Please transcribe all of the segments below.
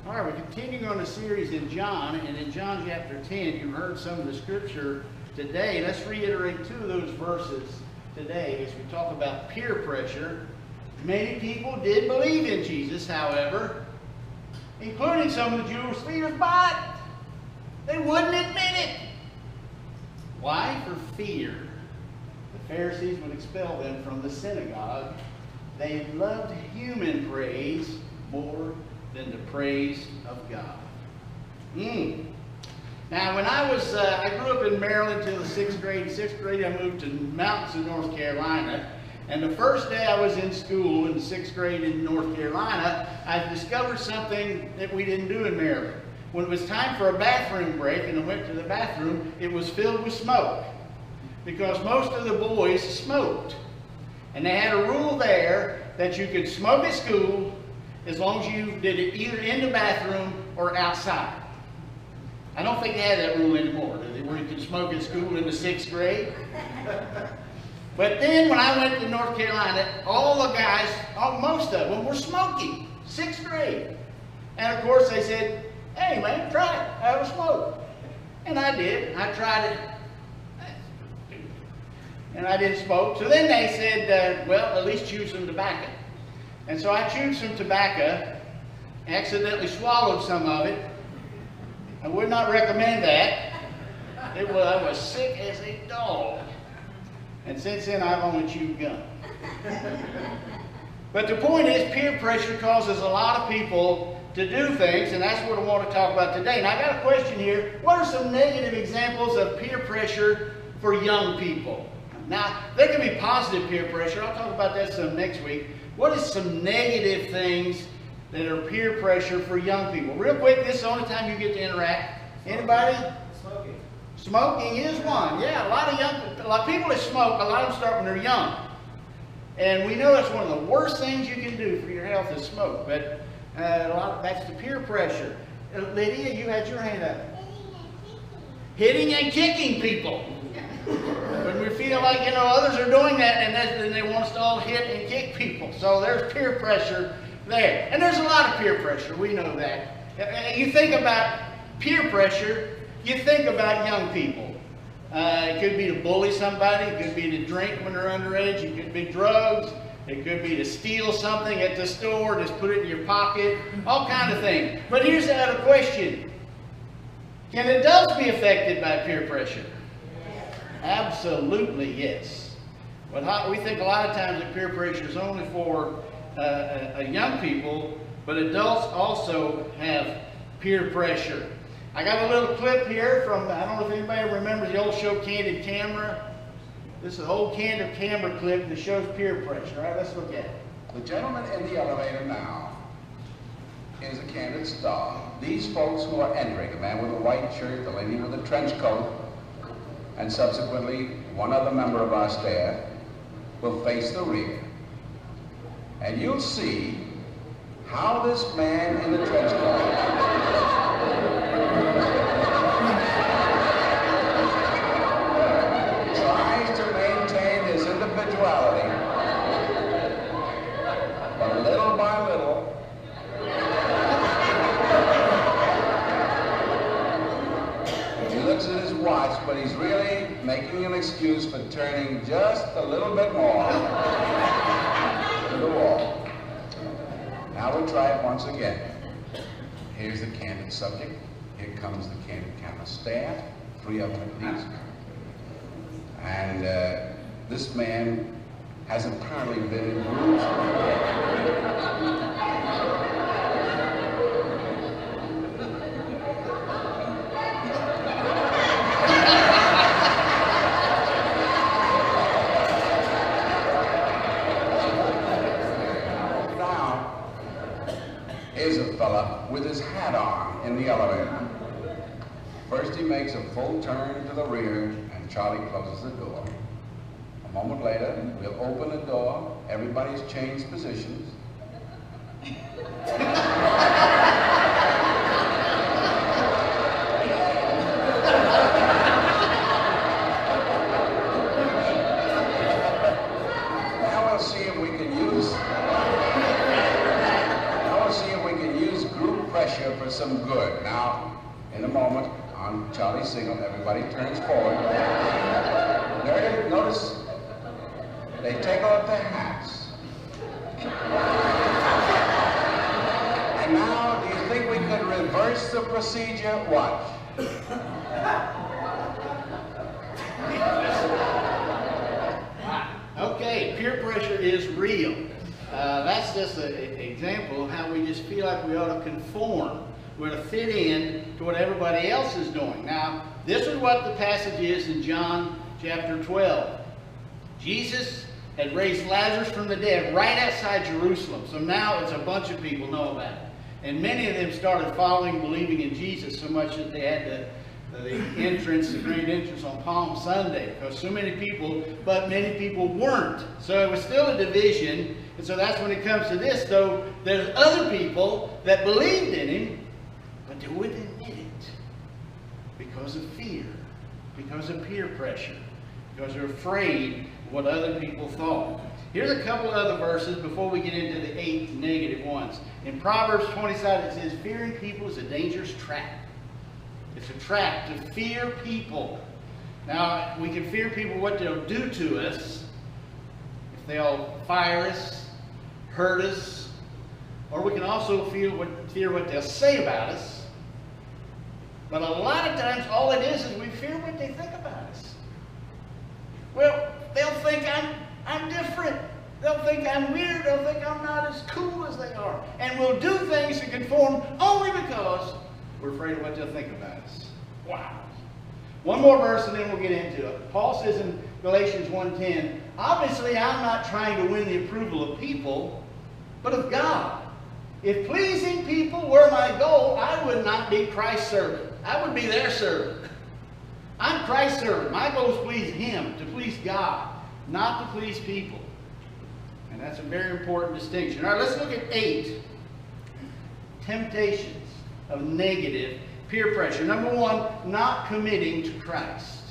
All right, we're continuing on a series in John, and in John chapter 10, you heard some of the scripture today. Let's reiterate two of those verses today as we talk about peer pressure. Many people did believe in Jesus, however, including some of the Jewish leaders, but they wouldn't admit it. Why? For fear. The Pharisees would expel them from the synagogue. They loved human praise more than the praise of God. Now, when I grew up in Maryland till the 6th grade. In 6th grade, I moved to mountains of North Carolina. And the first day I was in school in the 6th grade in North Carolina, I discovered something that we didn't do in Maryland. When it was time for a bathroom break and I went to the bathroom, it was filled with smoke. Because most of the boys smoked. And they had a rule there that you could smoke at school as long as you did it either in the bathroom or outside. I don't think they have that rule anymore, do they, where you can smoke at school in the 6th grade? But then when I went to North Carolina, all the guys, most of them were smoking, 6th grade. And of course they said, hey man, try it, have a smoke. And I did, I tried it. And I didn't smoke. So then they said, well, at least chew some tobacco. And so I chewed some tobacco, accidentally swallowed some of it. I would not recommend that. I was sick as a dog. And since then, I've only chewed gum. But the point is, peer pressure causes a lot of people to do things, and that's what I want to talk about today. Now, I got a question here. What are some negative examples of peer pressure for young people? Now, there can be positive peer pressure. I'll talk about that some next week. What is some negative things that are peer pressure for young people? Real quick, this is the only time you get to interact. Anybody? Smoking. Smoking is one. Yeah, a lot of people that smoke, a lot of them start when they're young. And we know that's one of the worst things you can do for your health is smoke. But that's the peer pressure. Lydia, you had your hand up. Hitting and kicking people. When we feel like, others are doing that, and then they want us to all hit and kick people. So there's peer pressure there. And there's a lot of peer pressure. We know that. You think about peer pressure, you think about young people. It could be to bully somebody. It could be to drink when they're underage. It could be drugs. It could be to steal something at the store, just put it in your pocket, all kinds of things. But here's the other question. Can adults be affected by peer pressure? Absolutely, yes. But we think a lot of times that peer pressure is only for young people, but adults also have peer pressure. I got a little clip here from, I don't know if anybody remembers the old show Candid Camera. This is an old Candid Camera clip that shows peer pressure. All right, let's look at it. The gentleman in the elevator now is a candid star. These folks who are entering, the man with a white shirt, the lady with a trench coat, and subsequently one other member of our staff will face the rear. And you'll see how this man in the trench coat tries to maintain his individuality, but little by little, he looks at his watch, but he's really making an excuse for turning just a little bit more to the wall. Now we'll try it once again. Here's the candid subject. Here comes the candid camera staff, 3 of them at least. And this man has apparently been in groups. With his hat on in the elevator. First he makes a full turn to the rear and Charlie closes the door. A moment later, we'll open the door, everybody's changed positions. Now we'll see if we can use group pressure some good. Now, in a moment, on Charlie's signal, everybody turns forward. There, notice they take off their hats. And now, do you think we could reverse the procedure? Watch. Okay, peer pressure is real. That's just an example of how we just feel like we ought to conform. We're to fit in to what everybody else is doing. Now, this is what the passage is in John chapter 12. Jesus had raised Lazarus from the dead right outside Jerusalem. So now it's a bunch of people know about it. And many of them started following, believing in Jesus so much that they had the great entrance on Palm Sunday, because so many people, but many people weren't. So it was still a division. And so that's when it comes to this, though, there's other people that believed in him, but they wouldn't admit it because of fear, because of peer pressure, because they're afraid of what other people thought. Here's a couple of other verses before we get into the 8 negative ones. In Proverbs 27, it says, fearing people is a dangerous trap. It's a trap to fear people. Now, we can fear people what they'll do to us, if they'll fire us, hurt us, or we can also fear what they'll say about us. But a lot of times, all it is we fear what they think about us. Well, they'll think I'm different. They'll think I'm weird. They'll think I'm not as cool as they are. And we'll do things to conform only because we're afraid of what they'll think about us. Wow. One more verse and then we'll get into it. Paul says in Galatians 1:10, obviously I'm not trying to win the approval of people, but of God. If pleasing people were my goal, I would not be Christ's servant. I would be their servant. I'm Christ's servant. My goal is to please him, to please God, not to please people. And that's a very important distinction. All right, let's look at 8 temptations of negative peer pressure. Number 1, not committing to Christ.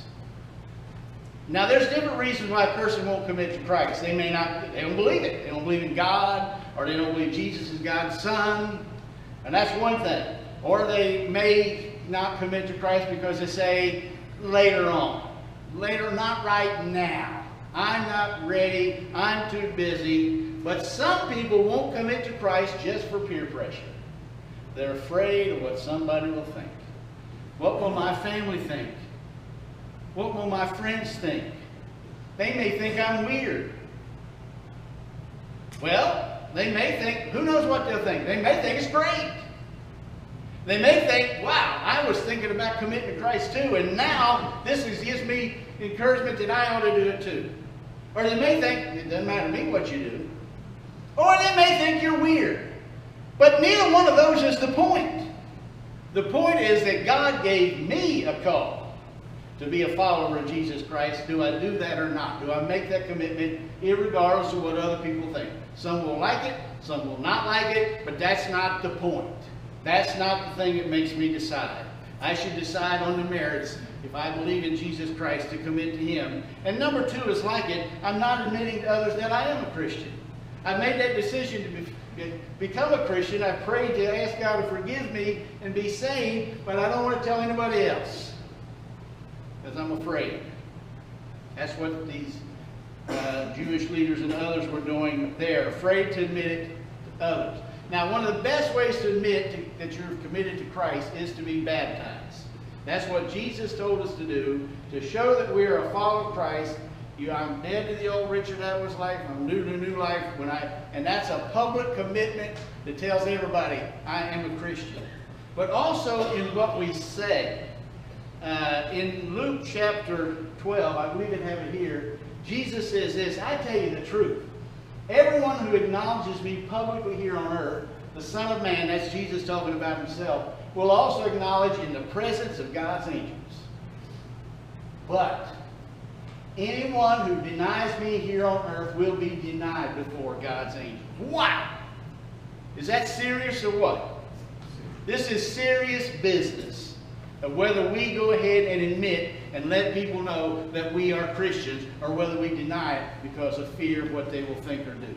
Now, there's different reasons why a person won't commit to Christ. They don't believe it. They don't believe in God, or they don't believe Jesus is God's Son. And that's one thing. Or they may not commit to Christ because they say, later on. Later, not right now. I'm not ready. I'm too busy. But some people won't commit to Christ just for peer pressure. They're afraid of what somebody will think. What will my family think? What will my friends think? They may think I'm weird. Well, they may think, who knows what they'll think? They may think it's great. They may think, wow, I was thinking about committing to Christ too, and now this gives me encouragement that I ought to do it too. Or they may think, it doesn't matter to me what you do. Or they may think you're weird. But neither one of those is the point. The point is that God gave me a call to be a follower of Jesus Christ. Do I do that or not? Do I make that commitment irregardless of what other people think? Some will like it, some will not like it, but that's not the point. That's not the thing that makes me decide. I should decide on the merits, if I believe in Jesus Christ, to commit to him. And number 2 is like it, I'm not admitting to others that I am a Christian. I made that decision to become a Christian. I prayed to ask God to forgive me and be saved, but I don't want to tell anybody else because I'm afraid. That's what these Jewish leaders and others were doing there, afraid to admit it to others. Now, one of the best ways to admit that you're committed to Christ is to be baptized. That's what Jesus told us to do, to show that we are a follower of Christ. I'm dead to the old Richard Atwood's life. I'm new to new life. And that's a public commitment that tells everybody I am a Christian. But also in what we say. In Luke chapter 12, I believe I have it here, Jesus says this, I tell you the truth. Everyone who acknowledges me publicly here on earth, the Son of Man, that's Jesus talking about himself, will also acknowledge in the presence of God's angels. But anyone who denies me here on earth will be denied before God's angels. Wow! Is that serious or what? This is serious business of whether we go ahead and admit and let people know that we are Christians, or whether we deny it because of fear of what they will think or do.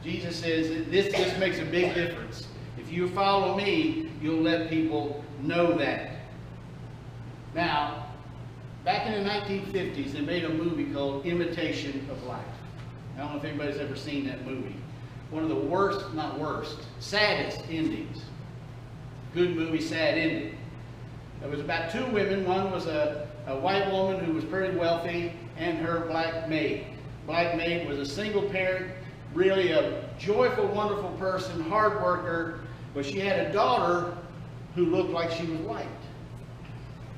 Jesus says that this makes a big difference. If you follow me, you'll let people know that. Now, back in the 1950s, they made a movie called Imitation of Life. I don't know if anybody's ever seen that movie. One of the worst, not worst, saddest endings. Good movie, sad ending. It was about two women. One was a white woman who was pretty wealthy, and her black maid. Black maid was a single parent, really a joyful, wonderful person, hard worker, but she had a daughter who looked like she was white.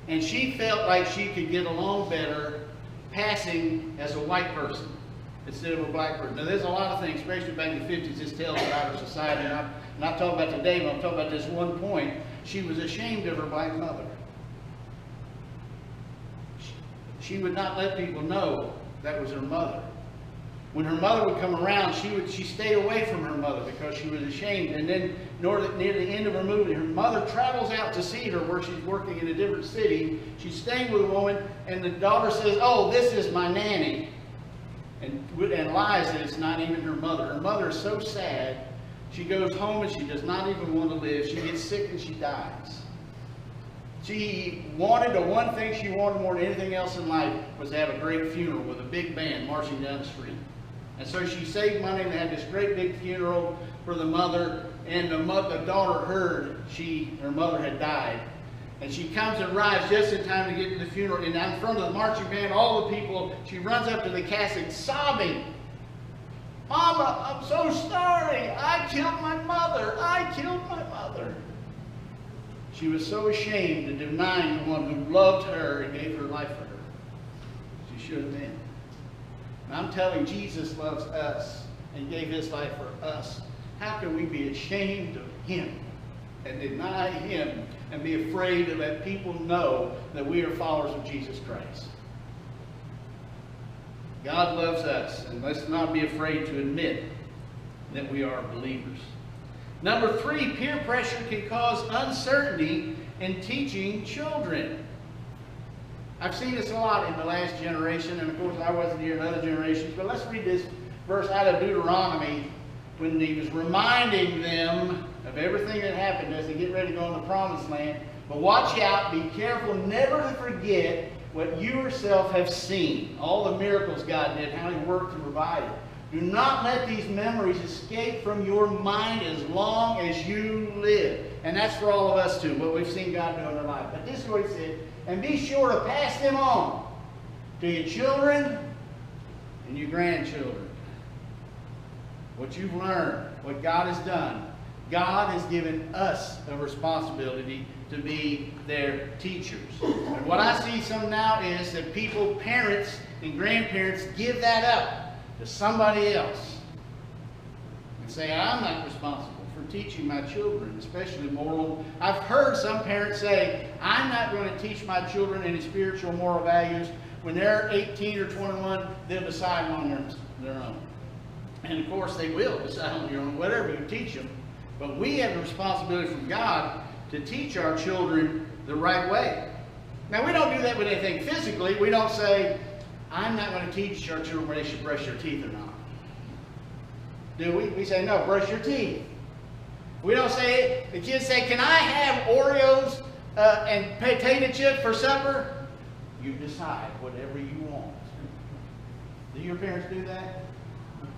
And she felt like she could get along better passing as a white person instead of a black person. Now, there's a lot of things, especially back in the 50s, this tells about our society. And I'm not talking about today, but I'm talking about this one point. She was ashamed of her black mother. She would not let people know that was her mother. When her mother would come around, she stayed away from her mother because she was ashamed. And then near the end of her movie, her mother travels out to see her where she's working in a different city. She's staying with a woman, and the daughter says, "Oh, this is my nanny," and lies that it's not even her mother. Her mother is so sad. She goes home and she does not even want to live. She gets sick and she dies. She wanted, the one thing she wanted more than anything else in life was to have a great funeral with a big band marching down the street. And so she saved money and had this great big funeral for the mother. And the daughter heard her mother had died. And she comes and arrives just in time to get to the funeral. And in front of the marching band, all the people, she runs up to the casket sobbing. "Mama, I'm so sorry. I killed my mother. I killed my mother." She was so ashamed of denying the one who loved her and gave her life for her. She should have been. And I'm telling you, Jesus loves us and gave his life for us. How can we be ashamed of him and deny him and be afraid to let people know that we are followers of Jesus Christ? God loves us, and let's not be afraid to admit that we are believers. Number 3, peer pressure can cause uncertainty in teaching children. I've seen this a lot in the last generation, and of course I wasn't here in other generations, but let's read this verse out of Deuteronomy when he was reminding them of everything that happened as they get ready to go in the promised land. But watch out, be careful never to forget what you yourself have seen, all the miracles God did, how he worked to provide it. Do not let these memories escape from your mind as long as you live. And that's for all of us too, what we've seen God do in our life. But this is what he said, and be sure to pass them on to your children and your grandchildren. What you've learned, what God has done. God has given us a responsibility to be their teachers. And what I see some now is that people, parents and grandparents, give that up to somebody else and say, "I'm not responsible for teaching my children, especially moral." I've heard some parents say, "I'm not going to teach my children any spiritual moral values. When they're 18 or 21, they'll decide on their own." And of course they will decide on their own, whatever you teach them. But we have a responsibility from God to teach our children the right way. Now, we don't do that with anything physically. We don't say, "I'm not going to teach our children whether they should brush their teeth or not." Do we? We say, "No, brush your teeth." We don't say, the kids say, "Can I have Oreos and potato chips for supper?" You decide whatever you want. Do your parents do that?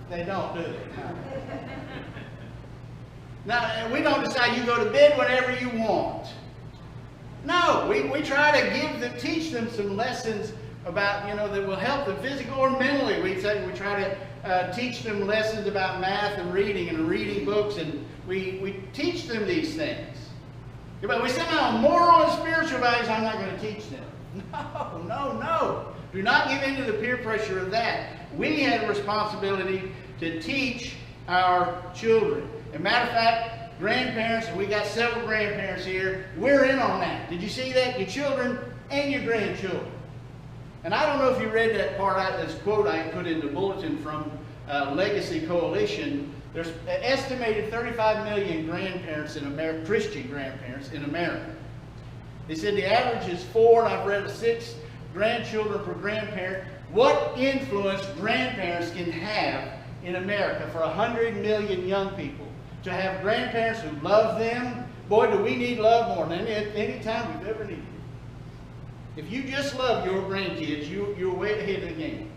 They don't, do they? No. Now, we don't decide you go to bed whenever you want. No, we try to teach them some lessons about, that will help them physically or mentally. We try to teach them lessons about math and reading books, and we teach them these things. But we say, "No, moral and spiritual values, I'm not going to teach them." No. Do not give in to the peer pressure of that. We have a responsibility to teach our children. As a matter of fact, grandparents, and we got several grandparents here, we're in on that. Did you see that? Your children and your grandchildren. And I don't know if you read that part, this quote I put in the bulletin from Legacy Coalition. There's an estimated 35 million grandparents in America, Christian grandparents in America. They said the average is 4, and I've read 6 grandchildren per grandparent. What influence grandparents can have in America for 100 million young people? to have grandparents who love them. Boy, do we need love more than any time we've ever needed it. If you just love your grandkids, you're way ahead of the game.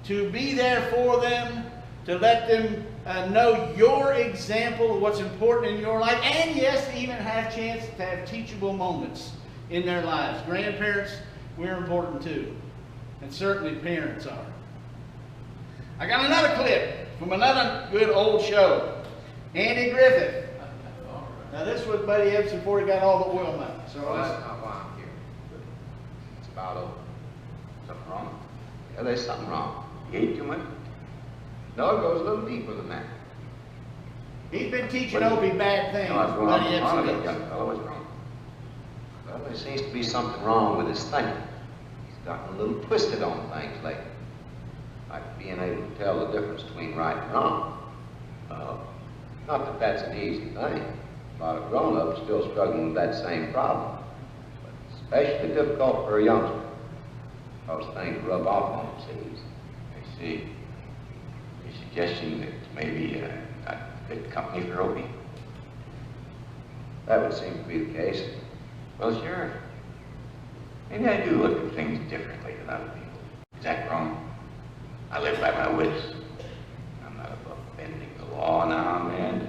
To be there for them, to let them know your example of what's important in your life, and yes, even have a chance to have teachable moments in their lives. Grandparents, we're important too. And certainly parents are. I got another clip from another good old show. Andy Griffith. Now this was Buddy Ebsen before he got all the oil money. So that's not why I'm here. It's about over. Something wrong? Yeah, there's something wrong. You ate too much? No, it goes a little deeper than that. He's been teaching Opie bad things. No, what's wrong? Buddy Ebsen That young fellow was wrong. Well, there seems to be something wrong with his thinking. He's gotten a little twisted on things lately. Like being able to tell the difference between right and wrong. Not that that's an easy thing. A lot of grown-ups still struggling with that same problem. But it's especially difficult for a youngster. Those things rub off on them, see. I see. You're suggesting that maybe not fit company for Opie? That would seem to be the case. Well, sure. Maybe I do look at things differently than other people. Is that wrong? I live by my wits. I'm not above bending the law now and then.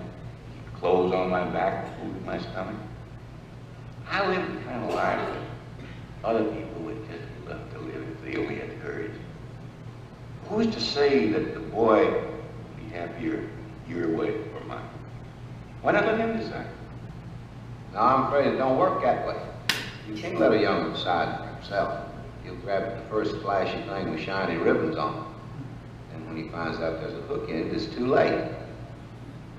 Keep clothes on my back, food in my stomach. I live the kind of life that other people would just love to live if they only had the courage. Who's to say that the boy would be happier your way or mine? Why not let him decide? No, I'm afraid it don't work that way. You can't let a young decide for himself. He'll grab the first flashy thing with shiny ribbons on it. And when he finds out there's a hook in it, it's too late.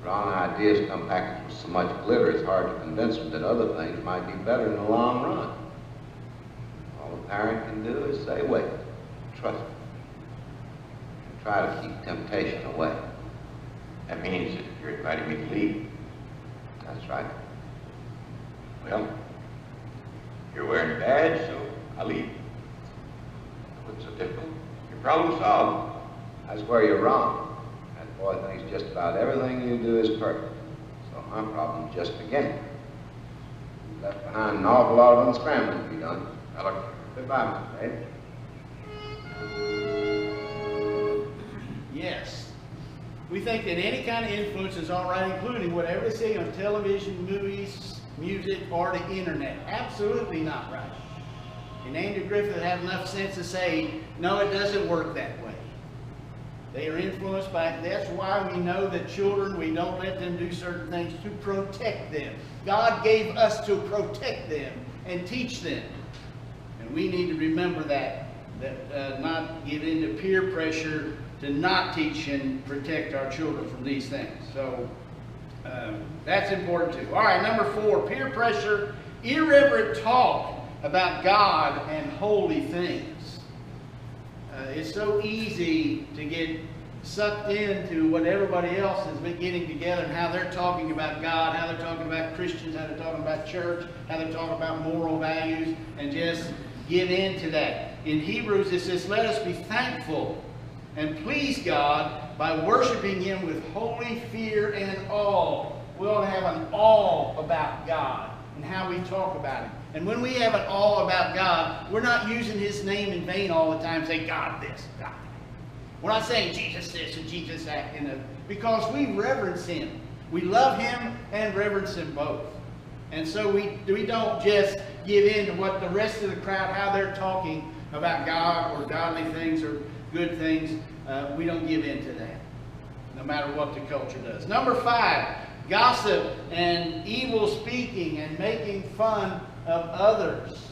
Wrong ideas come packaged with so much glitter, it's hard to convince them that other things might be better in the long run. All a parent can do is say, wait, trust me, and try to keep temptation away. That means that you're inviting me to leave. That's right. Well, you're wearing a badge, so I'll leave. What's so difficult? Your problem solved. That's where you're wrong. That boy thinks just about everything you do is perfect. So my problem's just beginning. You've left behind an awful lot of unscrambling to be done. Now look, goodbye, Mr. Dave. Yes. We think that any kind of influence is all right, including whatever they say on television, movies, music, or the internet. Absolutely not right. And Andy Griffith had enough sense to say, no, it doesn't work that way. They are influenced by, that's why we know that children, we don't let them do certain things to protect them. God gave us to protect them and teach them. And we need to remember that not give in to peer pressure to not teach and protect our children from these things. So that's important too. All right, number 4, peer pressure, irreverent talk about God and holy things. It's so easy to get sucked into what everybody else has been getting together and how they're talking about God, how they're talking about Christians, how they're talking about church, how they're talking about moral values, and just give in to that. In Hebrews it says, let us be thankful and please God by worshiping Him with holy fear and awe. We ought to have an awe about God and how we talk about Him. And when we have an awe about God, we're not using His name in vain all the time, saying, God this, God that. We're not saying Jesus this and Jesus that, because we reverence Him. We love Him and reverence Him both. And so we don't just give in to what the rest of the crowd, how they're talking about God or godly things or good things. We don't give in to that, no matter what the culture does. Number 5, gossip and evil speaking and making fun of others.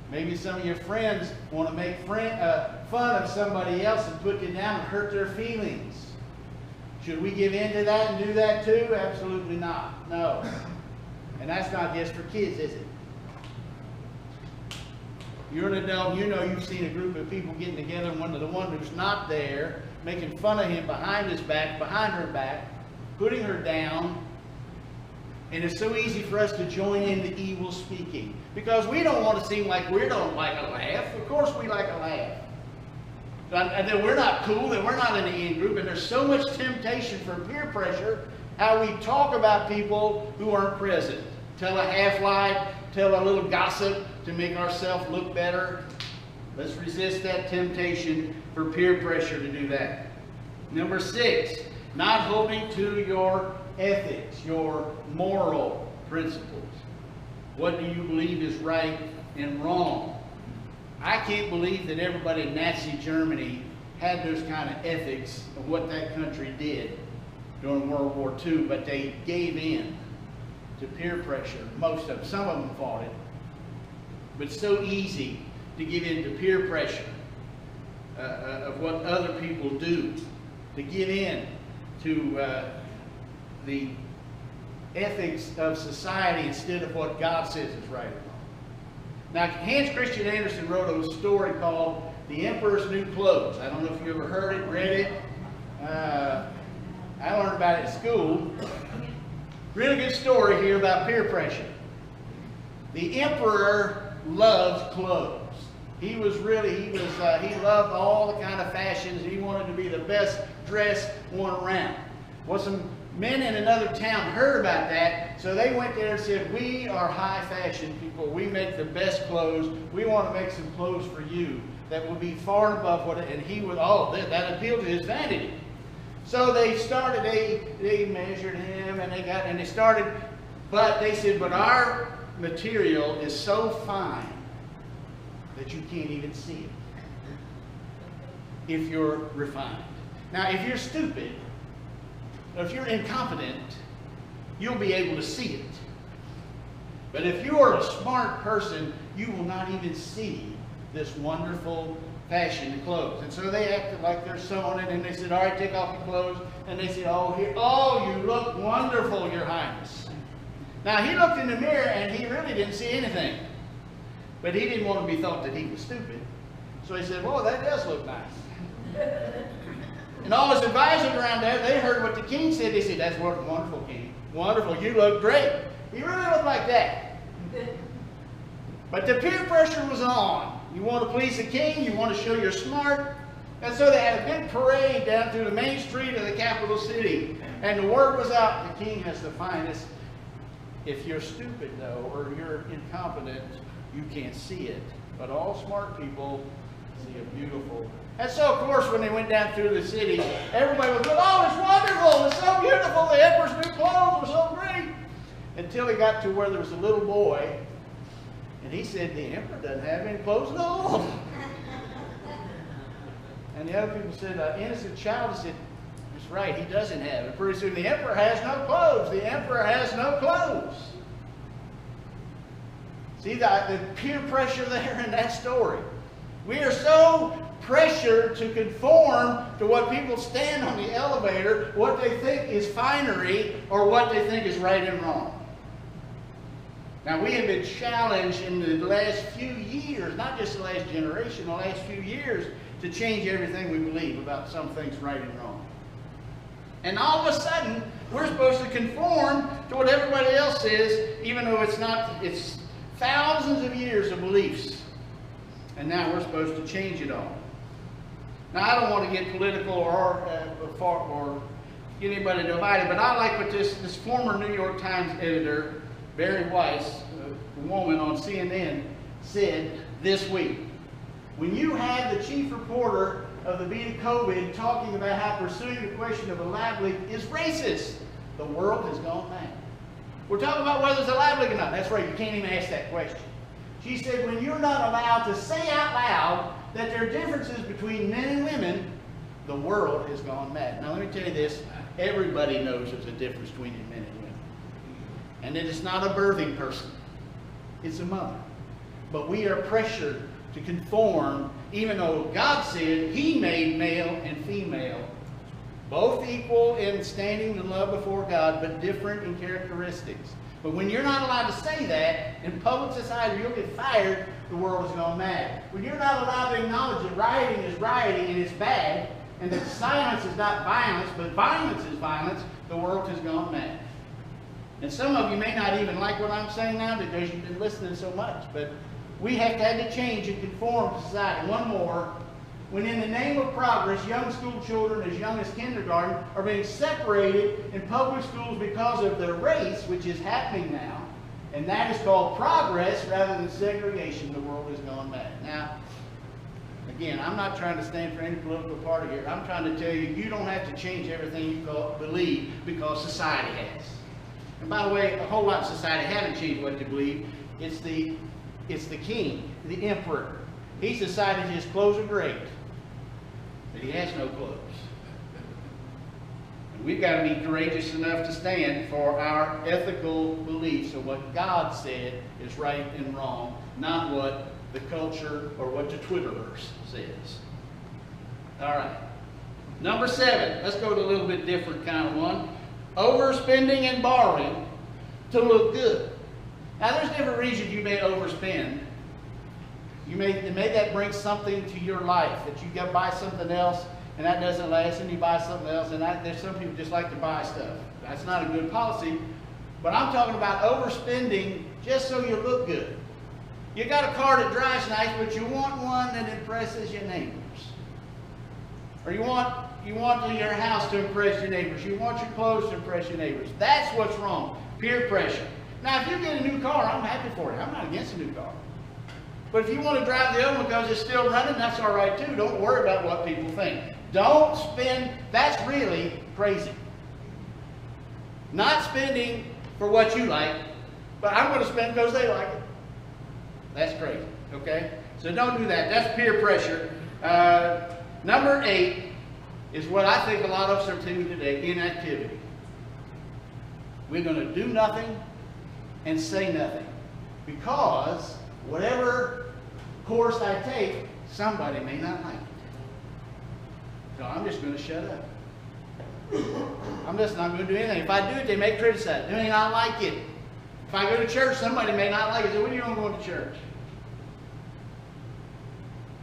Maybe some of your friends want to make fun of somebody else and put you down and hurt their feelings. Should we give in to that and do that too? Absolutely not. No. And that's not just for kids, is it? You're an adult, you know you've seen a group of people getting together and the one who's not there, making fun of him behind his back, behind her back, putting her down. And it's so easy for us to join in the evil speaking. Because we don't want to seem like we don't like a laugh. Of course we like a laugh. that we're not cool, that we're not in the in group, and there's so much temptation for peer pressure, how we talk about people who aren't present. Tell a half-lie, tell a little gossip to make ourselves look better. Let's resist that temptation for peer pressure to do that. Number 6, not holding to your ethics, your moral principles. What do you believe is right and wrong? I can't believe that everybody in Nazi Germany had those kind of ethics of what that country did during World War II, but they gave in to peer pressure. Most of them. Some of them fought it. But it's so easy to give in to peer pressure of what other people do, to give in to the ethics of society instead of what God says is right and wrong. Now, Hans Christian Andersen wrote a story called The Emperor's New Clothes. I don't know if you ever heard it, read it. I learned about it at school. Really good story here about peer pressure. The emperor loved clothes. He loved all the kind of fashions. He wanted to be the best dressed one around. Well, some men in another town heard about that, so they went there and said, we are high fashion people. We make the best clothes. We want to make some clothes for you that will be far above what, and he would, that appealed to his vanity. So they started, they measured him, and they started, but they said, but our material is so fine that you can't even see it if you're refined. Now, if you're stupid, or if you're incompetent, you'll be able to see it. But if you're a smart person, you will not even see this wonderful fashion in clothes. And so they acted like they're sewing it, and they said, all right, take off your clothes. And they said, oh, you look wonderful, Your Highness. Now, he looked in the mirror, and he really didn't see anything. But he didn't want to be thought that he was stupid. So he said, well, that does look nice. And all his advisors around there, they heard what the king said. They said, that's wonderful, king. Wonderful, you look great. He really looked like that. But the peer pressure was on. You want to please the king, you want to show you're smart. And so they had a big parade down through the main street of the capital city. And the word was out, the king has the finest. If you're stupid, though, or you're incompetent, you can't see it. But all smart people see a beautiful. And so, of course, when they went down through the city, everybody was going, oh, it's wonderful, it's so beautiful, the emperor's new clothes were so great. Until he got to where there was a little boy, and he said, the emperor doesn't have any clothes at all. And the other people said, an innocent child said, that's right, he doesn't have it. Pretty soon, the emperor has no clothes. The emperor has no clothes. See the peer pressure there in that story. We are so pressured to conform to what people stand on the elevator, what they think is finery, or what they think is right and wrong. Now, we have been challenged in the last few years, not just the last generation, the last few years, to change everything we believe about some things right and wrong. And all of a sudden, we're supposed to conform to what everybody else says, even though it's not, it's thousands of years of beliefs. And now we're supposed to change it all. Now, I don't want to get political or get anybody divided, but I like what this former New York Times editor, Barry Weiss, a woman on CNN, said this week. When you have the chief reporter of the beat of COVID talking about how pursuing the question of a lab leak is racist, the world has gone mad. We're talking about whether it's a lab leak or not. That's right, you can't even ask that question. She said, when you're not allowed to say out loud that there are differences between men and women, the world has gone mad. Now, let me tell you this. Everybody knows there's a difference between men and women. And it is not a birthing person. It's a mother. But we are pressured to conform, even though God said He made male and female, both equal in standing in love before God, but different in characteristics. But when you're not allowed to say that in public society, you'll get fired, the world is going mad. When you're not allowed to acknowledge that rioting is rioting and it's bad, and that silence is not violence, but violence is violence, the world has gone mad. And some of you may not even like what I'm saying now because you've been listening so much, but we have to change and conform to society. One more. when in the name of progress, young school children as young as kindergarten are being separated in public schools because of their race, which is happening now, and that is called progress rather than segregation. The world has gone bad. Now, again, I'm not trying to stand for any political party here. I'm trying to tell you, you don't have to change everything you believe because society has. And by the way, a whole lot of society haven't changed what they believe. It's the king, the emperor. He's decided his clothes are great, but he has no clothes. And we've got to be courageous enough to stand for our ethical beliefs of what God said is right and wrong, not what the culture or what the Twitterverse says. All right. Number 7. Let's go to a little bit different kind of one. Overspending and borrowing to look good. Now, there's different reasons you may overspend. It may that bring something to your life, that you go buy something else and that doesn't last, and you buy something else, and there's some people just like to buy stuff. That's not a good policy. But I'm talking about overspending just so you look good. You got a car that drives nice, but you want one that impresses your neighbors. Or you want your house to impress your neighbors. You want your clothes to impress your neighbors. That's what's wrong. Peer pressure. Now, if you get a new car, I'm happy for it. I'm not against a new car. But if you want to drive the other one because it's still running, that's all right too. Don't worry about what people think. Don't spend. That's really crazy. Not spending for what you like, but I'm going to spend because they like it. That's crazy, okay? So don't do that. That's peer pressure. Number 8 is what I think a lot of us are doing today, inactivity. We're going to do nothing and say nothing because whatever course I take, somebody may not like it. So I'm just going to shut up. I'm just not going to do anything. If I do it, they may criticize. They may not like it. If I go to church, somebody may not like it. So what are you going to church?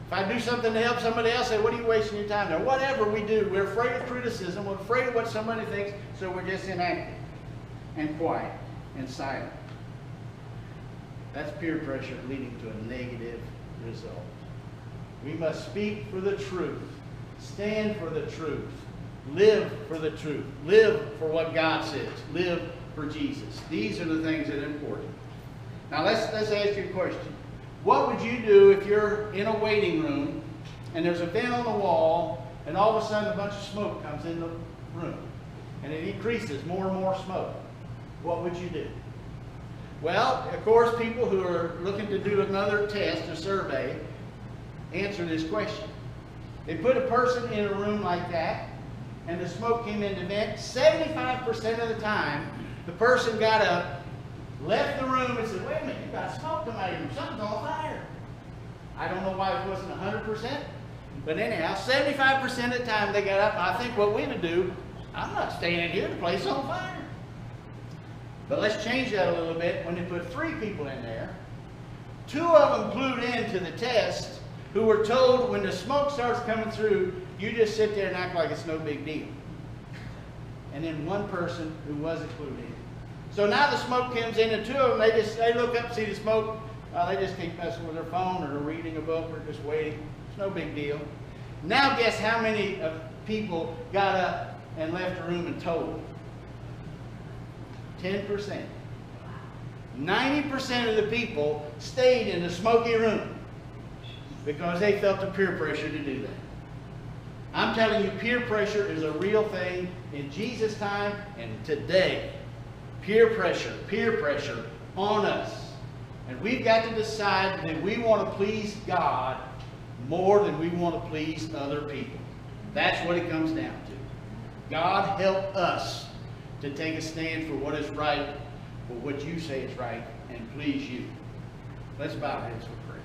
If I do something to help somebody else, say, what are you wasting your time there? Whatever we do, we're afraid of criticism. We're afraid of what somebody thinks, so we're just inactive and quiet and silent. That's peer pressure leading to a negative result. We must speak for the truth, stand for the truth, live for the truth, live for what God says, live for Jesus. These are the things that are important. Now let's ask you a question. What would you do if you're in a waiting room and there's a vent on the wall and all of a sudden a bunch of smoke comes in the room and it increases more and more smoke? What would you do? Well, of course, people who are looking to do another test, a survey, answer this question. They put a person in a room like that and the smoke came in the vent. 75% of the time, the person got up, left the room and said, wait a minute, you got smoke coming out of your room. Something's on fire. I don't know why it wasn't 100%. But anyhow, 75% of the time they got up. And I think what we would do, I'm not staying in here, the place is on fire. But let's change that a little bit. When they put 3 people in there, 2 of them clued into the test who were told when the smoke starts coming through, you just sit there and act like it's no big deal. And then 1 person who wasn't clued in. So now the smoke comes in, and 2 of them, they look up and see the smoke. They just keep messing with their phone or reading a book or just waiting. It's no big deal. Now guess how many people got up and left the room and told? 10%. 90% of the people stayed in the smoky room because they felt the peer pressure to do that. I'm telling you, peer pressure is a real thing in Jesus' time and today. Peer pressure on us. And we've got to decide that we want to please God more than we want to please other people. That's what it comes down to. God help us to take a stand for what is right, for what you say is right, and please you. Let's bow our heads for prayer.